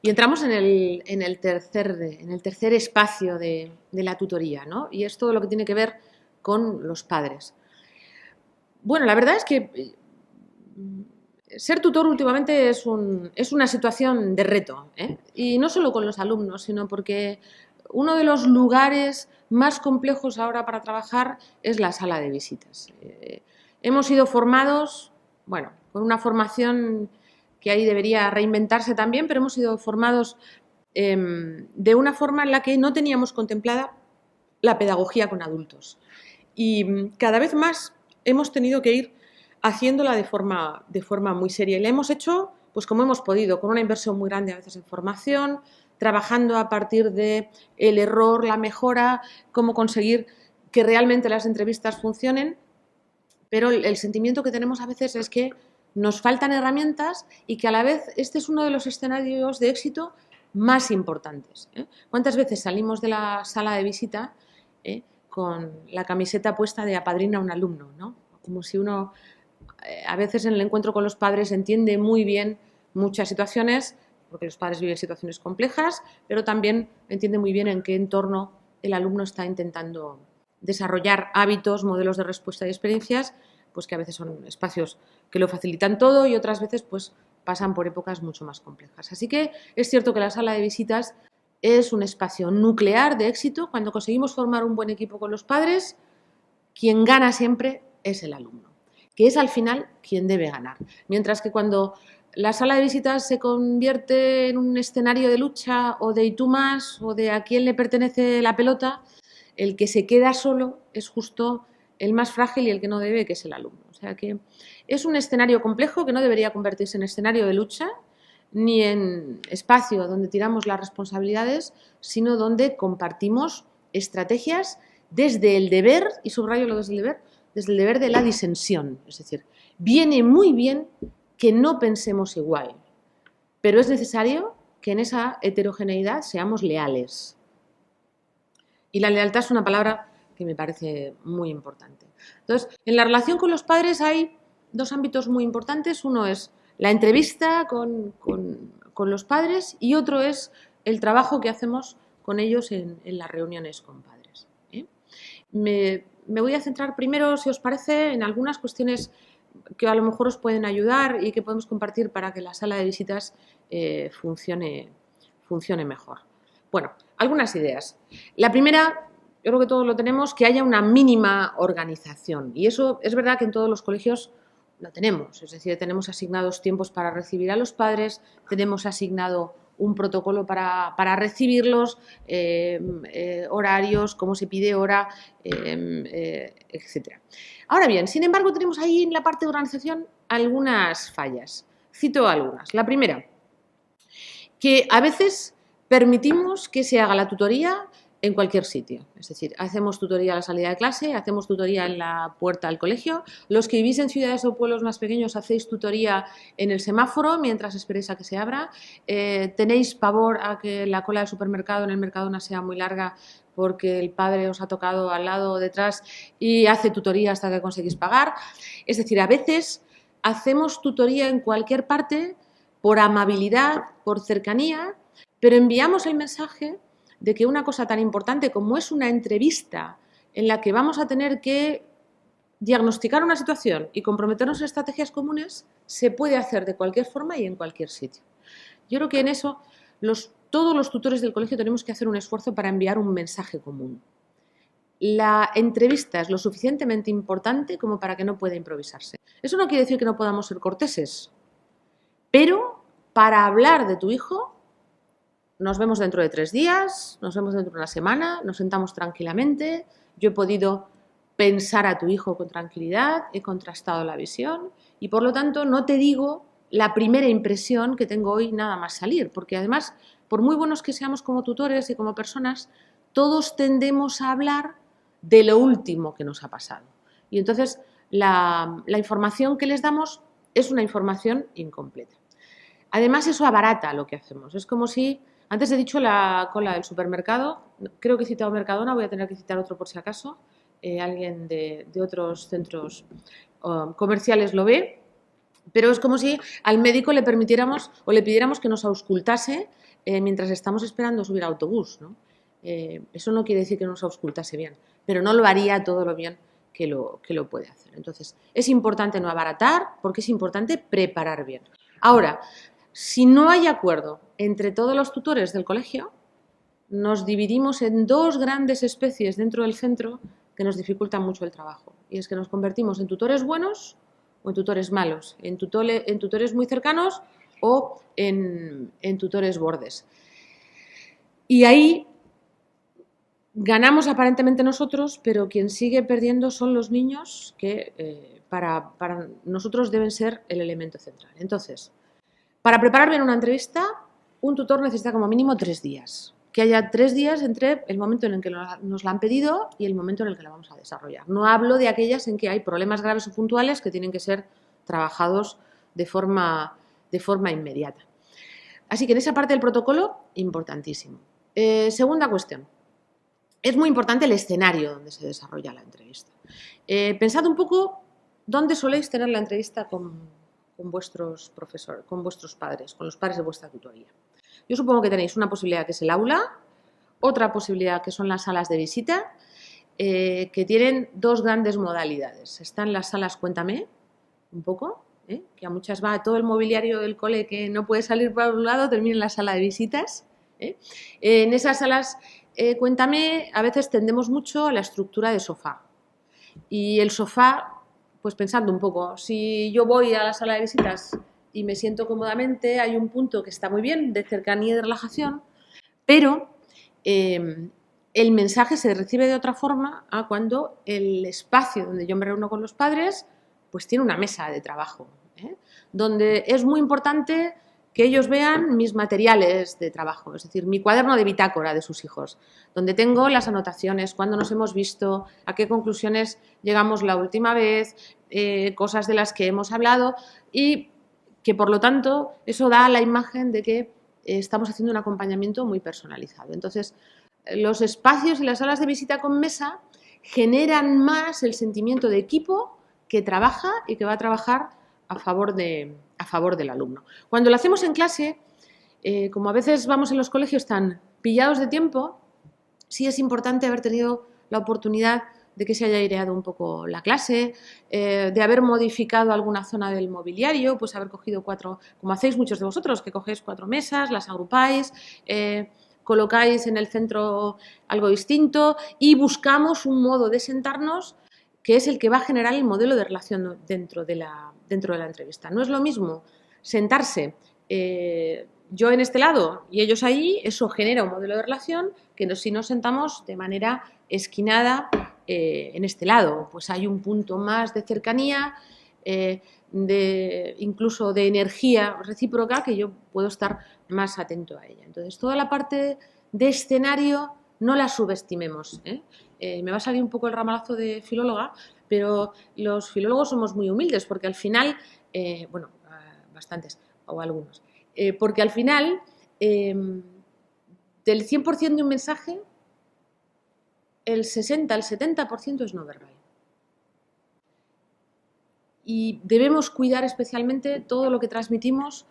Y entramos en el tercer espacio de la tutoría, ¿no? Y es todo lo que tiene que ver con los padres. Bueno, la verdad es que ser tutor últimamente es una situación de reto, ¿eh? Y no solo con los alumnos, sino porque uno de los lugares más complejos ahora para trabajar es la sala de visitas. Hemos sido formados, bueno, con una formación que ahí debería reinventarse también, pero hemos sido formados de una forma en la que no teníamos contemplada la pedagogía con adultos. Y cada vez más hemos tenido que ir haciéndola de forma muy seria. Y la hemos hecho pues como hemos podido, con una inversión muy grande a veces en formación, trabajando a partir del error, la mejora, cómo conseguir que realmente las entrevistas funcionen. Pero el sentimiento que tenemos a veces es que nos faltan herramientas y que a la vez este es uno de los escenarios de éxito más importantes, ¿eh? ¿Cuántas veces salimos de la sala de visita con la camiseta puesta de apadrina a un alumno, ¿no? Como si uno a veces en el encuentro con los padres entiende muy bien muchas situaciones, porque los padres viven situaciones complejas, pero también entiende muy bien en qué entorno el alumno está intentando desarrollar hábitos, modelos de respuesta y experiencias, pues que a veces son espacios que lo facilitan todo y otras veces pues pasan por épocas mucho más complejas. Así que es cierto que la sala de visitas es un espacio nuclear de éxito. Cuando conseguimos formar un buen equipo con los padres, quien gana siempre es el alumno, que es al final quien debe ganar. Mientras que cuando la sala de visitas se convierte en un escenario de lucha o de y tú más o de a quién le pertenece la pelota, el que se queda solo es justo el más frágil y el que no debe, que es el alumno. O sea que es un escenario complejo que no debería convertirse en escenario de lucha ni en espacio donde tiramos las responsabilidades, sino donde compartimos estrategias desde el deber, y subrayo lo desde el deber de la disensión. Es decir, viene muy bien que no pensemos igual, pero es necesario que en esa heterogeneidad seamos leales. Y la lealtad es una palabra que me parece muy importante. Entonces, en la relación con los padres hay dos ámbitos muy importantes. Uno es la entrevista con los padres y otro es el trabajo que hacemos con ellos en las reuniones con padres, ¿eh? Me voy a centrar primero, si os parece, en algunas cuestiones que a lo mejor os pueden ayudar y que podemos compartir para que la sala de visitas funcione mejor. Bueno, algunas ideas. La primera, yo creo que todos lo tenemos, que haya una mínima organización. Y eso es verdad que en todos los colegios lo tenemos. Es decir, tenemos asignados tiempos para recibir a los padres, tenemos asignado un protocolo para recibirlos, horarios, cómo se pide hora, etc. Ahora bien, sin embargo, tenemos ahí en la parte de organización algunas fallas. Cito algunas. La primera, que a veces permitimos que se haga la tutoría en cualquier sitio. Es decir, hacemos tutoría a la salida de clase, hacemos tutoría en la puerta del colegio. Los que vivís en ciudades o pueblos más pequeños hacéis tutoría en el semáforo mientras esperéis a que se abra. Tenéis pavor a que la cola del supermercado en el Mercadona sea muy larga porque el padre os ha tocado al lado o detrás y hace tutoría hasta que conseguís pagar. Es decir, a veces hacemos tutoría en cualquier parte por amabilidad, por cercanía, pero enviamos el mensaje de que una cosa tan importante como es una entrevista en la que vamos a tener que diagnosticar una situación y comprometernos en estrategias comunes, se puede hacer de cualquier forma y en cualquier sitio. Yo creo que en eso todos los tutores del colegio tenemos que hacer un esfuerzo para enviar un mensaje común. La entrevista es lo suficientemente importante como para que no pueda improvisarse. Eso no quiere decir que no podamos ser corteses, pero para hablar de tu hijo nos vemos dentro de 3 días, nos vemos dentro de una semana, nos sentamos tranquilamente, yo he podido pensar a tu hijo con tranquilidad, he contrastado la visión y por lo tanto no te digo la primera impresión que tengo hoy nada más salir, porque además, por muy buenos que seamos como tutores y como personas, todos tendemos a hablar de lo último que nos ha pasado. Y entonces la información que les damos es una información incompleta. Además, eso abarata lo que hacemos. Es como si, antes he dicho la cola del supermercado, creo que he citado Mercadona, voy a tener que citar otro por si acaso, alguien de otros centros comerciales lo ve, pero es como si al médico le permitiéramos o le pidiéramos que nos auscultase mientras estamos esperando subir al autobús, ¿no? Eso no quiere decir que no se auscultase bien, pero no lo haría todo lo bien que lo puede hacer. Entonces, es importante no abaratar porque es importante preparar bien. Ahora, si no hay acuerdo entre todos los tutores del colegio, nos dividimos en dos grandes especies dentro del centro que nos dificultan mucho el trabajo. Y es que nos convertimos en tutores buenos o en tutores malos, en tutores muy cercanos o en tutores bordes. Y ahí ganamos aparentemente nosotros, pero quien sigue perdiendo son los niños que para nosotros deben ser el elemento central. Entonces, para preparar bien una entrevista, un tutor necesita como mínimo 3 días. Que haya 3 días entre el momento en el que nos la han pedido y el momento en el que la vamos a desarrollar. No hablo de aquellas en que hay problemas graves o puntuales que tienen que ser trabajados de forma inmediata. Así que en esa parte del protocolo, importantísimo. Segunda cuestión. Es muy importante el escenario donde se desarrolla la entrevista. Pensad un poco dónde soléis tener la entrevista con vuestros profesores, con vuestros padres, con los padres de vuestra tutoría. Yo supongo que tenéis una posibilidad que es el aula, otra posibilidad que son las salas de visita, que tienen dos grandes modalidades. Están las salas Cuéntame, un poco, que a muchas va todo el mobiliario del cole que no puede salir por un lado, termina en la sala de visitas. En esas salas Cuéntame a veces tendemos mucho a la estructura de sofá. Y el sofá, pues pensando un poco, si yo voy a la sala de visitas y me siento cómodamente, hay un punto que está muy bien de cercanía y de relajación, pero el mensaje se recibe de otra forma a cuando el espacio donde yo me reúno con los padres pues tiene una mesa de trabajo, donde es muy importante que ellos vean mis materiales de trabajo, es decir, mi cuaderno de bitácora de sus hijos, donde tengo las anotaciones, cuándo nos hemos visto, a qué conclusiones llegamos la última vez, cosas de las que hemos hablado y que, por lo tanto, eso da la imagen de que estamos haciendo un acompañamiento muy personalizado. Entonces, los espacios y las salas de visita con mesa generan más el sentimiento de equipo que trabaja y que va a trabajar a favor del alumno. Cuando lo hacemos en clase, como a veces vamos en los colegios tan pillados de tiempo, sí es importante haber tenido la oportunidad de que se haya aireado un poco la clase, de haber modificado alguna zona del mobiliario, pues haber cogido 4, como hacéis muchos de vosotros, que cogéis 4 mesas, las agrupáis, colocáis en el centro algo distinto y buscamos un modo de sentarnos que es el que va a generar el modelo de relación dentro de la entrevista. No es lo mismo sentarse yo en este lado y ellos allí, eso genera un modelo de relación que si nos sentamos de manera esquinada en este lado. Pues hay un punto más de cercanía, incluso de energía recíproca, que yo puedo estar más atento a ella. Entonces, toda la parte de escenario no la subestimemos. Me va a salir un poco el ramalazo de filóloga, pero los filólogos somos muy humildes porque al final, bueno, bastantes o algunos, porque al final del 100% de un mensaje, el 60, el 70% es no verbal. Y debemos cuidar especialmente todo lo que transmitimos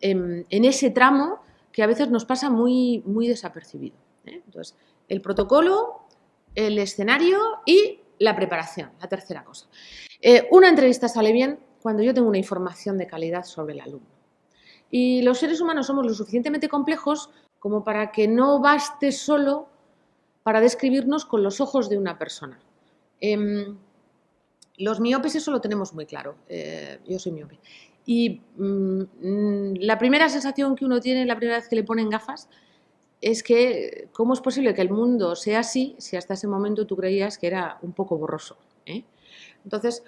en ese tramo que a veces nos pasa muy, muy desapercibido. Entonces, el protocolo, el escenario y la preparación, la tercera cosa. Una entrevista sale bien cuando yo tengo una información de calidad sobre el alumno. Y los seres humanos somos lo suficientemente complejos como para que no baste solo para describirnos con los ojos de una persona. Los miopes eso lo tenemos muy claro. Yo soy miope. Y la primera sensación que uno tiene la primera vez que le ponen gafas es que cómo es posible que el mundo sea así si hasta ese momento tú creías que era un poco borroso. Entonces,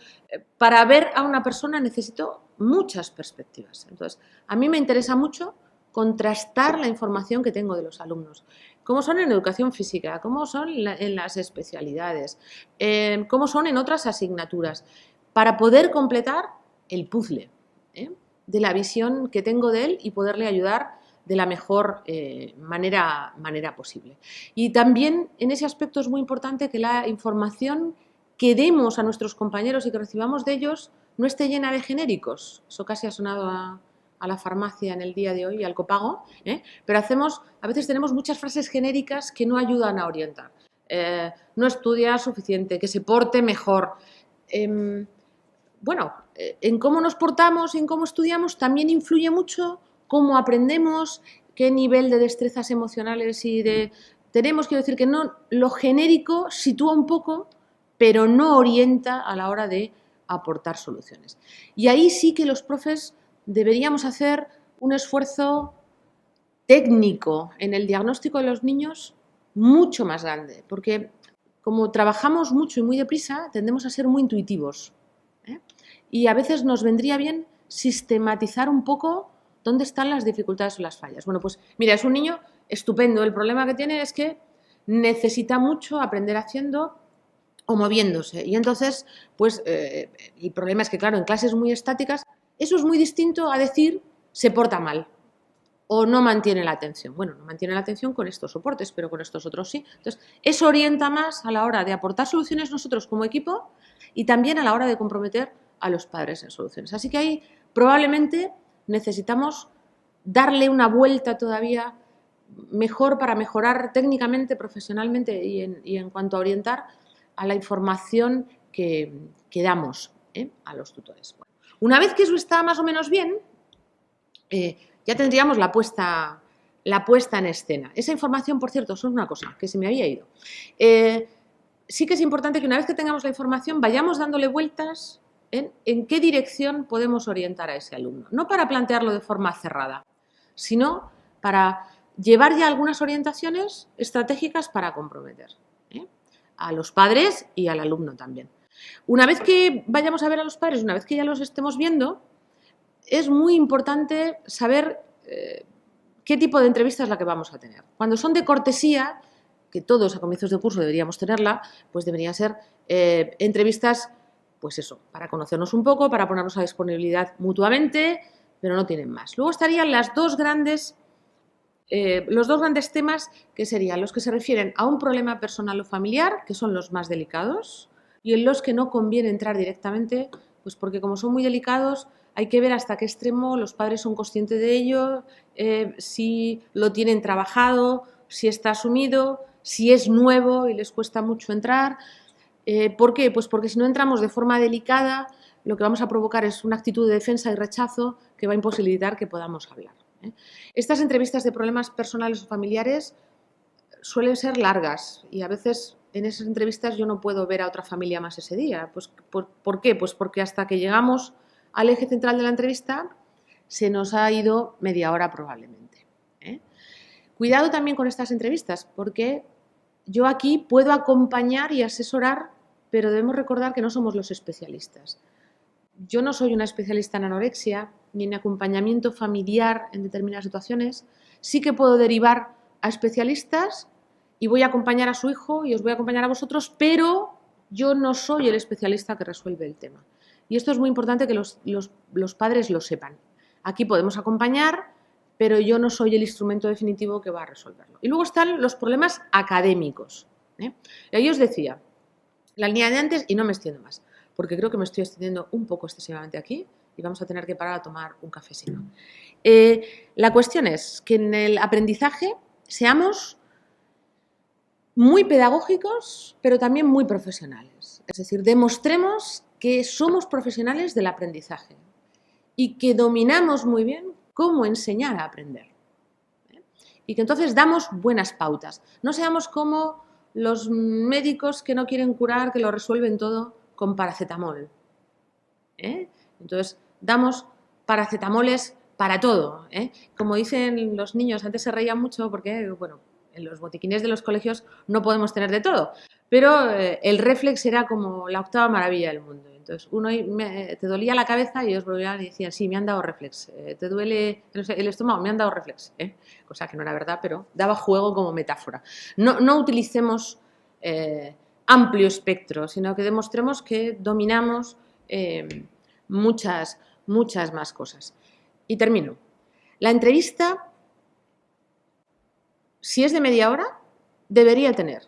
para ver a una persona necesito muchas perspectivas. Entonces, a mí me interesa mucho contrastar la información que tengo de los alumnos. Cómo son en educación física, cómo son en las especialidades, cómo son en otras asignaturas, para poder completar el puzzle de la visión que tengo de él y poderle ayudar de la mejor manera posible. Y también en ese aspecto es muy importante que la información que demos a nuestros compañeros y que recibamos de ellos no esté llena de genéricos. Eso casi ha sonado a a la farmacia en el día de hoy, al copago, pero a veces tenemos muchas frases genéricas que no ayudan a orientar. No estudia suficiente, que se porte mejor. Bueno, en cómo nos portamos, en cómo estudiamos, también influye mucho cómo aprendemos, qué nivel de destrezas emocionales y de... Tenemos que decir que no, lo genérico sitúa un poco, pero no orienta a la hora de aportar soluciones. Y ahí sí que los profes deberíamos hacer un esfuerzo técnico en el diagnóstico de los niños mucho más grande, porque como trabajamos mucho y muy deprisa, tendemos a ser muy intuitivos. Y a veces nos vendría bien sistematizar un poco dónde están las dificultades o las fallas. Bueno, pues mira, es un niño estupendo. El problema que tiene es que necesita mucho aprender haciendo o moviéndose. Y entonces, pues el problema es que, claro, en clases muy estáticas, eso es muy distinto a decir se porta mal o no mantiene la atención. Bueno, no mantiene la atención con estos soportes, pero con estos otros sí. Entonces, eso orienta más a la hora de aportar soluciones nosotros como equipo y también a la hora de comprometer a los padres en soluciones. Así que ahí probablemente necesitamos darle una vuelta todavía mejor para mejorar técnicamente, profesionalmente y en cuanto a orientar a la información que damos a los tutores. Bueno, una vez que eso está más o menos bien, ya tendríamos la puesta en escena. Esa información, por cierto, es una cosa que se me había ido. Sí que es importante que una vez que tengamos la información vayamos dándole vueltas en qué dirección podemos orientar a ese alumno. No para plantearlo de forma cerrada, sino para llevar ya algunas orientaciones estratégicas para comprometer a los padres y al alumno también. Una vez que vayamos a ver a los padres, una vez que ya los estemos viendo, es muy importante saber qué tipo de entrevista es la que vamos a tener. Cuando son de cortesía, que todos a comienzos de curso deberíamos tenerla, pues deberían ser entrevistas, pues eso, para conocernos un poco, para ponernos a disponibilidad mutuamente, pero no tienen más. Luego estarían los dos grandes temas, que serían los que se refieren a un problema personal o familiar, que son los más delicados, y en los que no conviene entrar directamente, pues porque como son muy delicados, hay que ver hasta qué extremo los padres son conscientes de ello, si lo tienen trabajado, si está asumido, si es nuevo y les cuesta mucho entrar. ¿Por qué? Pues porque si no entramos de forma delicada, lo que vamos a provocar es una actitud de defensa y rechazo que va a imposibilitar que podamos hablar. Estas entrevistas de problemas personales o familiares suelen ser largas y a veces en esas entrevistas yo no puedo ver a otra familia más ese día. Pues, ¿por qué? Pues porque hasta que llegamos al eje central de la entrevista se nos ha ido media hora probablemente. Cuidado también con estas entrevistas, porque yo aquí puedo acompañar y asesorar, pero debemos recordar que no somos los especialistas. Yo no soy una especialista en anorexia ni en acompañamiento familiar en determinadas situaciones. Sí que puedo derivar a especialistas y voy a acompañar a su hijo y os voy a acompañar a vosotros, pero yo no soy el especialista que resuelve el tema. Y esto es muy importante que los padres lo sepan. Aquí podemos acompañar, pero yo no soy el instrumento definitivo que va a resolverlo. Y luego están los problemas académicos. Y ahí os decía, la línea de antes, y no me extiendo más, porque creo que me estoy extendiendo un poco excesivamente aquí y vamos a tener que parar a tomar un café si no. La cuestión es que en el aprendizaje seamos muy pedagógicos, pero también muy profesionales. Es decir, demostremos que somos profesionales del aprendizaje y que dominamos muy bien cómo enseñar a aprender. Y que entonces damos buenas pautas. No seamos como los médicos que no quieren curar, que lo resuelven todo con paracetamol. Entonces, damos paracetamoles para todo. Como dicen los niños, antes se reían mucho porque, bueno, en los botiquines de los colegios no podemos tener de todo, pero el Reflex era como la octava maravilla del mundo. Entonces, te dolía la cabeza y ellos volvían y decían, sí, me han dado Reflex. ¿Te duele el estómago? Me han dado Reflex. Cosa que no era verdad, pero daba juego como metáfora. No utilicemos amplio espectro, sino que demostremos que dominamos muchas más cosas. Y termino. La entrevista, si es de media hora, debería tener,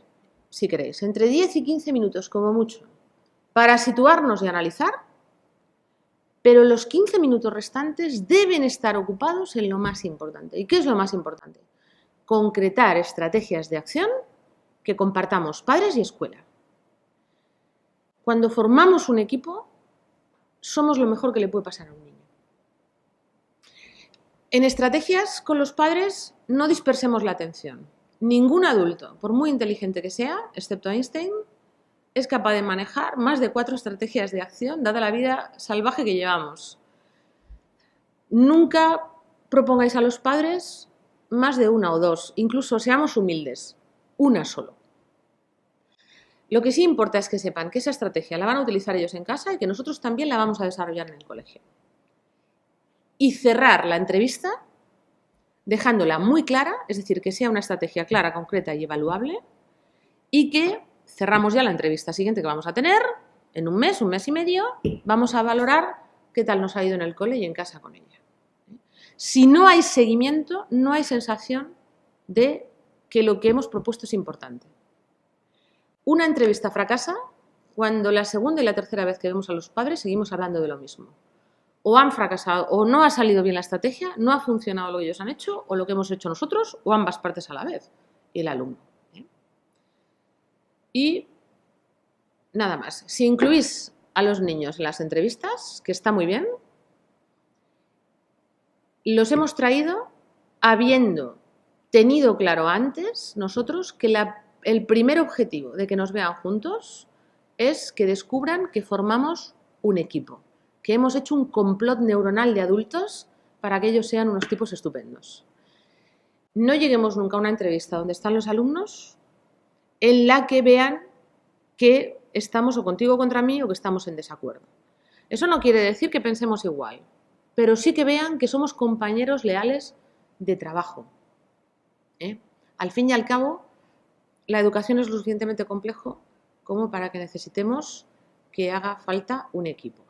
si queréis, entre 10 y 15 minutos como mucho, para situarnos y analizar, pero los 15 minutos restantes deben estar ocupados en lo más importante. ¿Y qué es lo más importante? Concretar estrategias de acción que compartamos padres y escuela. Cuando formamos un equipo, somos lo mejor que le puede pasar a un niño. En estrategias con los padres no dispersemos la atención. Ningún adulto, por muy inteligente que sea, excepto Einstein, es capaz de manejar más de 4 estrategias de acción, dada la vida salvaje que llevamos. Nunca propongáis a los padres más de 1 o 2, incluso seamos humildes, una solo. Lo que sí importa es que sepan que esa estrategia la van a utilizar ellos en casa y que nosotros también la vamos a desarrollar en el colegio. Y cerrar la entrevista dejándola muy clara, es decir, que sea una estrategia clara, concreta y evaluable, y que cerramos ya la entrevista siguiente que vamos a tener, en un mes y medio, vamos a valorar qué tal nos ha ido en el cole y en casa con ella. Si no hay seguimiento, no hay sensación de que lo que hemos propuesto es importante. Una entrevista fracasa cuando la segunda y la tercera vez que vemos a los padres seguimos hablando de lo mismo. O han fracasado, o no ha salido bien la estrategia, no ha funcionado lo que ellos han hecho, o lo que hemos hecho nosotros, o ambas partes a la vez, y el alumno. Y nada más. Si incluís a los niños en las entrevistas, que está muy bien, los hemos traído habiendo tenido claro antes nosotros que el primer objetivo de que nos vean juntos es que descubran que formamos un equipo, que hemos hecho un complot neuronal de adultos para que ellos sean unos tipos estupendos. No lleguemos nunca a una entrevista donde están los alumnos en la que vean que estamos o contigo o contra mí o que estamos en desacuerdo. Eso no quiere decir que pensemos igual, pero sí que vean que somos compañeros leales de trabajo. Al fin y al cabo, la educación es lo suficientemente complejo como para que necesitemos que haga falta un equipo.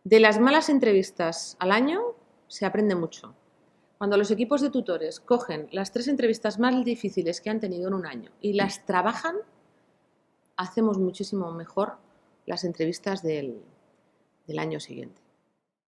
De las malas entrevistas al año se aprende mucho. Cuando los equipos de tutores cogen las 3 entrevistas más difíciles que han tenido en un año y las trabajan, hacemos muchísimo mejor las entrevistas del año siguiente.